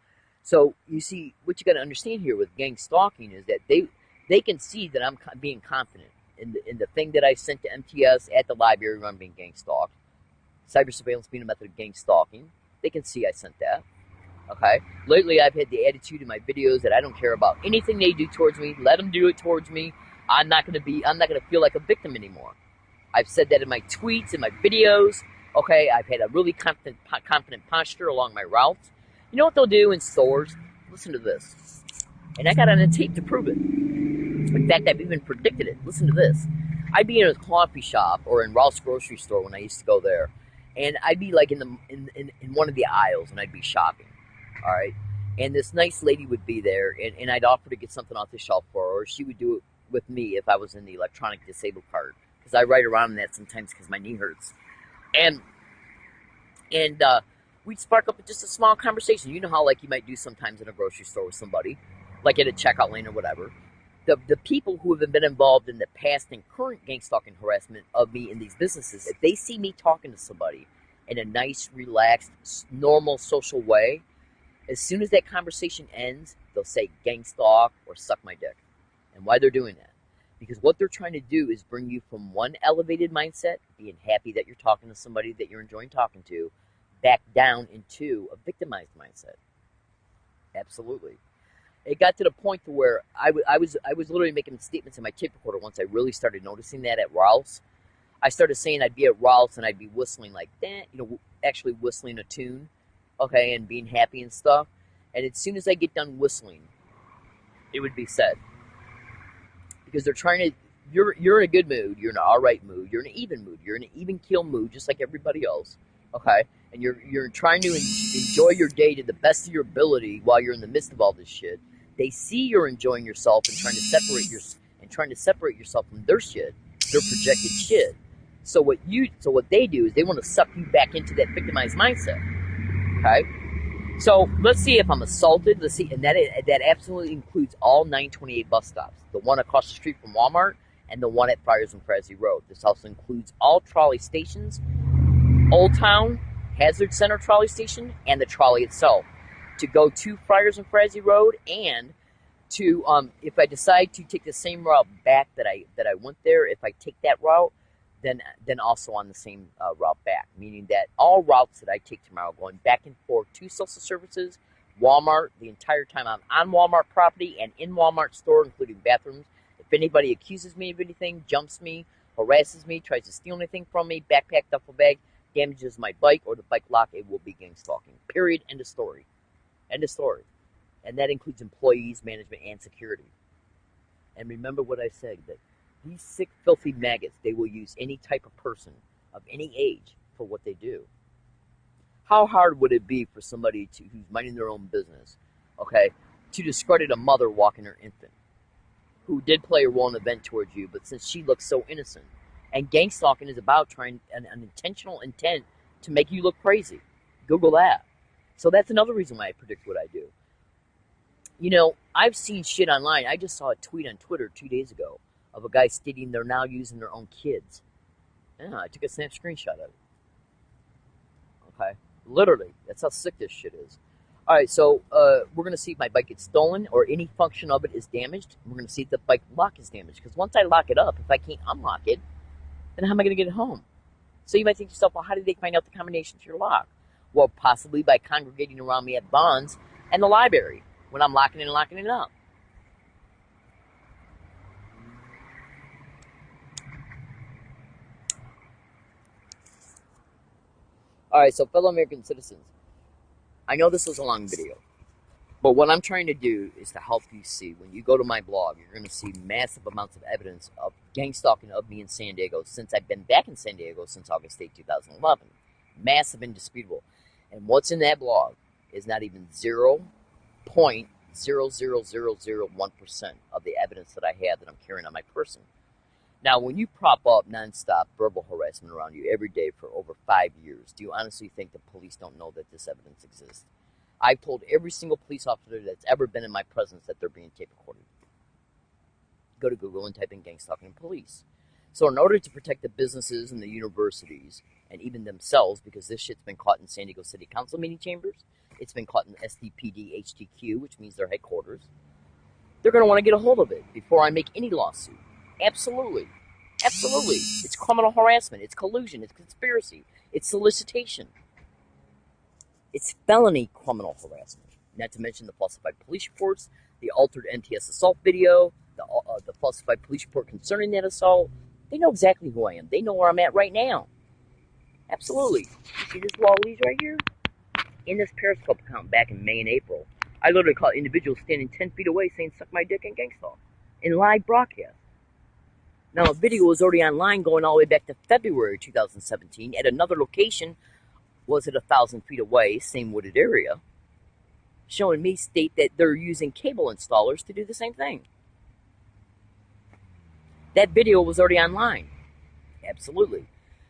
So you see, what you got to understand here with gang stalking is that they can see that I'm being confident in the thing that I sent to MTS at the library where I'm being gang stalked. Cyber surveillance being a method of gang stalking. They can see I sent that. Okay. Lately, I've had the attitude in my videos that I don't care about anything they do towards me. Let them do it towards me. I'm not gonna feel like a victim anymore. I've said that in my tweets, in my videos. Okay. I've had a really confident posture along my routes. You know what they'll do in stores? Listen to this. And I got on a tape to prove it. In fact, I've even predicted it. Listen to this. I'd be in a coffee shop or in Ralph's grocery store when I used to go there, and I'd be like in one of the aisles, and I'd be shopping. All right, and this nice lady would be there, and I'd offer to get something off the shelf for her, or she would do it with me if I was in the electronic disabled card, because I ride around in that sometimes because my knee hurts, and we'd spark up just a small conversation. You know how like you might do sometimes in a grocery store with somebody, like at a checkout lane or whatever. The people who have been involved in the past and current gang stalking harassment of me in these businesses, if they see me talking to somebody in a nice, relaxed, normal, social way, as soon as that conversation ends, they'll say gang stalk or suck my dick. And why they're doing that? Because what they're trying to do is bring you from one elevated mindset, being happy that you're talking to somebody that you're enjoying talking to, back down into a victimized mindset. Absolutely. It got to the point to where I was literally making statements in my tape recorder once I really started noticing that at Ralph's. I started saying I'd be at Ralph's and I'd be whistling like that, actually whistling a tune, okay, and being happy and stuff. And as soon as I get done whistling, it would be said. Because they're trying to, you're in a good mood, you're in an all right mood, you're in an even mood, you're in an even keel mood, just like everybody else, okay? And you're trying to enjoy your day to the best of your ability while you're in the midst of all this shit. They see you're enjoying yourself and trying to separate yourself from their shit, their projected shit. So what they do is they want to suck you back into that victimized mindset. Okay? So let's see if I'm assaulted. Let's see, and that absolutely includes all 928 bus stops, the one across the street from Walmart and the one at Friars and Frazee Road. This also includes all trolley stations, Old Town, Hazard Center trolley station, and the trolley itself. To go to Friars and Frazee Road, and to if I decide to take the same route back that I went there, if I take that route, then also on the same route back, meaning that all routes that I take tomorrow, going back and forth to social services, Walmart, the entire time I'm on Walmart property and in Walmart store, including bathrooms. If anybody accuses me of anything, jumps me, harasses me, tries to steal anything from me, backpack, duffel bag, damages my bike or the bike lock, it will be gang stalking. Period. End of story. End of story. And that includes employees, management, and security. And remember what I said, that these sick, filthy maggots, they will use any type of person of any age for what they do. How hard would it be for somebody who's minding their own business, okay, to discredit a mother walking her infant, who did play a role in the event towards you, but since she looks so innocent? And gang stalking is about trying an intentional intent to make you look crazy. Google that. So that's another reason why I predict what I do. I've seen shit online. I just saw a tweet on Twitter 2 days ago of a guy stating they're now using their own kids. Yeah, I took a snap screenshot of it. Okay? Literally. That's how sick this shit is. Alright, so we're going to see if my bike gets stolen or any function of it is damaged. We're going to see if the bike lock is damaged. Because once I lock it up, if I can't unlock it, then how am I going to get it home? So you might think to yourself, well, how did they find out the combination to your lock? Well, possibly by congregating around me at Bonds and the library when I'm locking and locking it up. Alright, so fellow American citizens, I know this was a long video, but what I'm trying to do is to help you see, when you go to my blog, you're going to see massive amounts of evidence of gang stalking of me in San Diego since I've been back in San Diego since August 8, 2011. Massive, indisputable. And what's in that blog is not even 0.00001% of the evidence that I have that I'm carrying on my person. Now, when you prop up nonstop verbal harassment around you every day for over 5 years, do you honestly think the police don't know that this evidence exists? I've told every single police officer that's ever been in my presence that they're being tape recorded. Go to Google and type in gang stalking police. So in order to protect the businesses and the universities and even themselves, because this shit's been caught in San Diego City Council meeting chambers, it's been caught in SDPD HTQ, which means their headquarters, they're going to want to get a hold of it before I make any lawsuit. Absolutely. Absolutely. It's criminal harassment. It's collusion. It's conspiracy. It's solicitation. It's felony criminal harassment. Not to mention the falsified police reports, the altered MTS assault video, the falsified police report concerning that assault. They know exactly who I am. They know where I'm at right now. Absolutely. You see this wall of leaves right here? In this Periscope account back in May and April, I literally caught individuals standing 10 feet away saying, suck my dick and gang stalk. in live broadcast. Now, a video was already online going all the way back to February 2017 at another location, was it 1,000 feet away, same wooded area, showing me state that they're using cable installers to do the same thing. That video was already online. Absolutely.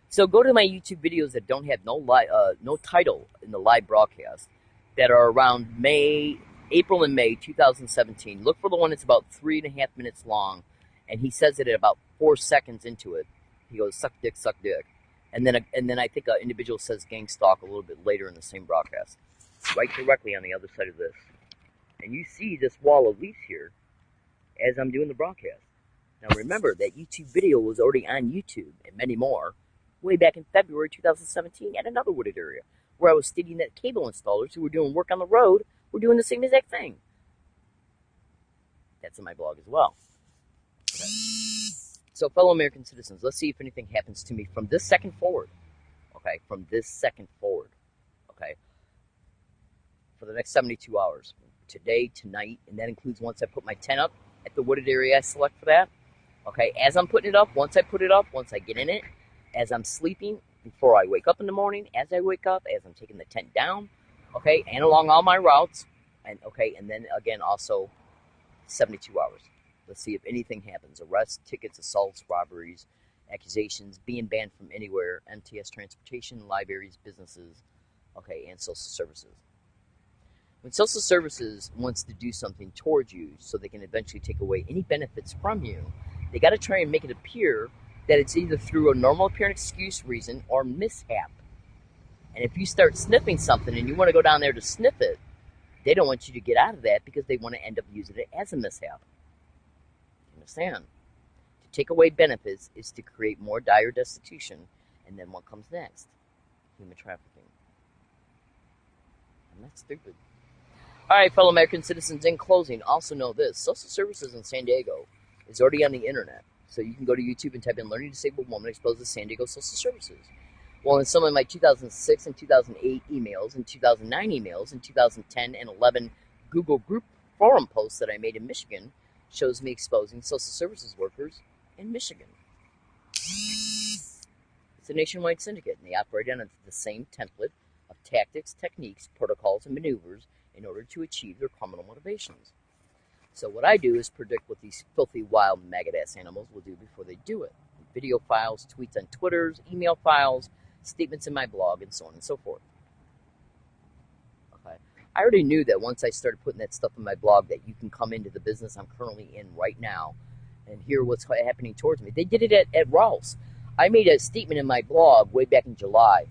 So go to my YouTube videos that don't have no title in the live broadcast that are around April and May 2017. Look for the one that's about 3.5 minutes long, and he says it at about 4 seconds into it. He goes, suck dick, suck dick. And then I think an individual says gang stalk a little bit later in the same broadcast. Right directly on the other side of this. And you see this wall of leaves here as I'm doing the broadcast. Now remember, that YouTube video was already on YouTube, and many more, way back in February 2017 at another wooded area, where I was stating that cable installers who were doing work on the road were doing the same exact thing. That's in my blog as well. Okay. So fellow American citizens, let's see if anything happens to me from this second forward. Okay, from this second forward. Okay, for the next 72 hours. Today, tonight, and that includes once I put my tent up at the wooded area I select for that. Okay, as I'm putting it up, once I put it up, once I get in it, as I'm sleeping, before I wake up in the morning, as I wake up, as I'm taking the tent down, okay, and along all my routes, and okay, and then again also 72 hours. Let's see if anything happens. Arrests, tickets, assaults, robberies, accusations, being banned from anywhere, MTS transportation, libraries, businesses, okay, and social services. When social services wants to do something towards you so they can eventually take away any benefits from you, they got to try and make it appear that it's either through a normal apparent excuse, reason, or mishap. And if you start sniffing something and you want to go down there to sniff it, they don't want you to get out of that because they want to end up using it as a mishap. You understand? To take away benefits is to create more dire destitution, and then what comes next? Human trafficking. I'm not stupid. All right, fellow American citizens, in closing, also know this. Social services in San Diego is already on the internet. So you can go to YouTube and type in Learning Disabled Woman Exposes San Diego Social Services. Well, in some of my 2006 and 2008 emails, and 2009 emails, and 2010 and 11 Google group forum posts that I made in Michigan, shows me exposing social services workers in Michigan. It's a nationwide syndicate, and they operate on the same template of tactics, techniques, protocols, and maneuvers in order to achieve their criminal motivations. So what I do is predict what these filthy, wild, maggot-ass animals will do before they do it. Video files, tweets on Twitters, email files, statements in my blog, and so on and so forth. Okay. I already knew that once I started putting that stuff in my blog that you can come into the business I'm currently in right now and hear what's happening towards me. They did it at Rouse. I made a statement in my blog way back in July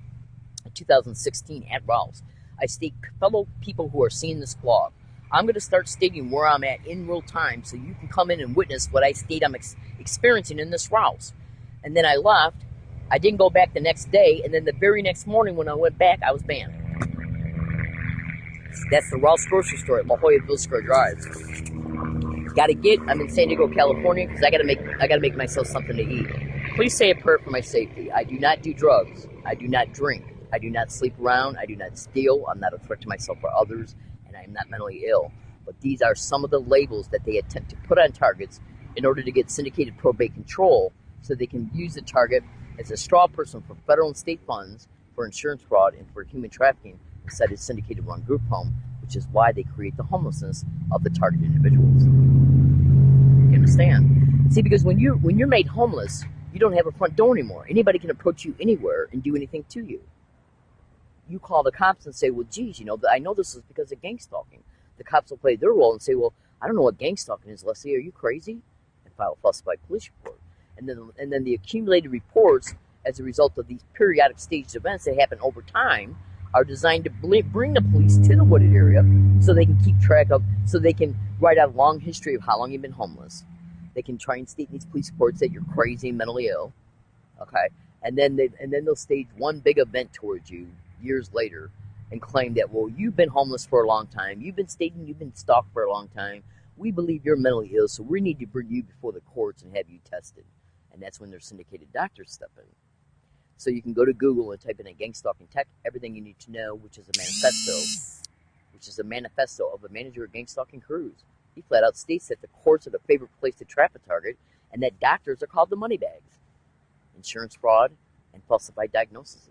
2016 at Rouse. I state, fellow people who are seeing this blog, I'm going to start stating where I'm at in real time so you can come in and witness what I state I'm experiencing in this Rouse. And then I left. I didn't go back the next day, and then the very next morning when I went back, I was banned. That's the Rouse grocery store at La Jolla Ville Square Drive. I'm in San Diego, California, because I gotta make myself something to eat. Please say a prayer for my safety. I do not do drugs. I do not drink. I do not sleep around. I do not steal. I'm not a threat to myself or others, and I am not mentally ill. But these are some of the labels that they attempt to put on targets in order to get syndicated probate control so they can use the target as a straw person for federal and state funds, for insurance fraud, and for human trafficking inside a syndicated run group home, which is why they create the homelessness of the targeted individuals. You understand? See, because when you're made homeless, you don't have a front door anymore. Anybody can approach you anywhere and do anything to you. You call the cops and say, well, geez, I know this is because of gang stalking. The cops will play their role and say, well, I don't know what gang stalking is, Leslie. Are you crazy? And file a falsified police report. And then the accumulated reports as a result of these periodic staged events that happen over time are designed to bring the police to the wooded area so they can keep track of, so they can write out a long history of how long you've been homeless. They can try and state in these police reports that you're crazy and mentally ill. Okay? And then they'll stage one big event towards you years later and claim that, well, you've been homeless for a long time. You've been stating you've been stalked for a long time. We believe you're mentally ill, so we need to bring you before the courts and have you tested. And that's when their syndicated doctors step in. So you can go to Google and type in a gang stalking tech, everything you need to know, which is a manifesto of a manager of gang stalking crews. He flat out states that the courts are the favorite place to trap a target and that doctors are called the money bags. Insurance fraud and falsified diagnoses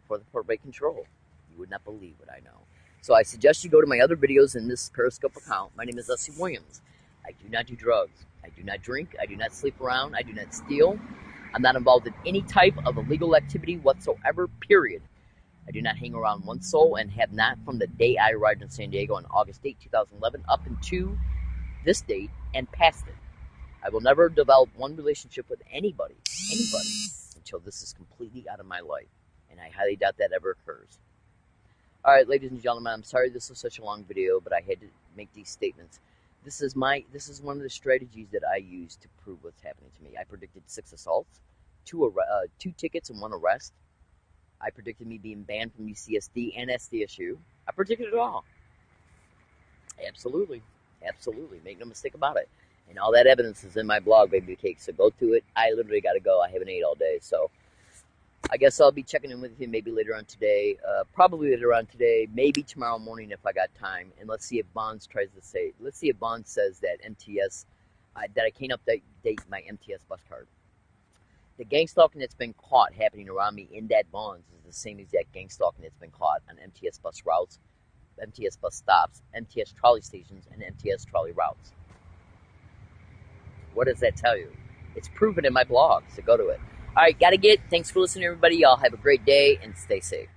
for the probate control. You would not believe what I know. So I suggest you go to my other videos in this Periscope account. My name is Leslie Williams. I do not do drugs. I do not drink. I do not sleep around. I do not steal. I'm not involved in any type of illegal activity whatsoever, period. I do not hang around one soul and have not from the day I arrived in San Diego on August 8, 2011 up into this date and past it. I will never develop one relationship with anybody, until this is completely out of my life. And I highly doubt that ever occurs. Alright, ladies and gentlemen, I'm sorry this was such a long video, but I had to make these statements. This is one of the strategies that I use to prove what's happening to me. I predicted 6 assaults, 2 tickets and 1 arrest. I predicted me being banned from UCSD and SDSU. I predicted it all. Absolutely. Absolutely. Make no mistake about it. And all that evidence is in my blog, Baby Cake, so go to it. I literally got to go. I haven't ate all day, so I guess I'll be checking in with you maybe later on today. Probably later on today, maybe tomorrow morning if I got time. And let's see if Bonds says that MTS, that I can't update my MTS bus card. The gang stalking that's been caught happening around me in that Bonds is the same exact gang stalking that's been caught on MTS bus routes, MTS bus stops, MTS trolley stations, and MTS trolley routes. What does that tell you? It's proven in my blog, so go to it. All right, gotta get. Thanks for listening, everybody. Y'all have a great day and stay safe.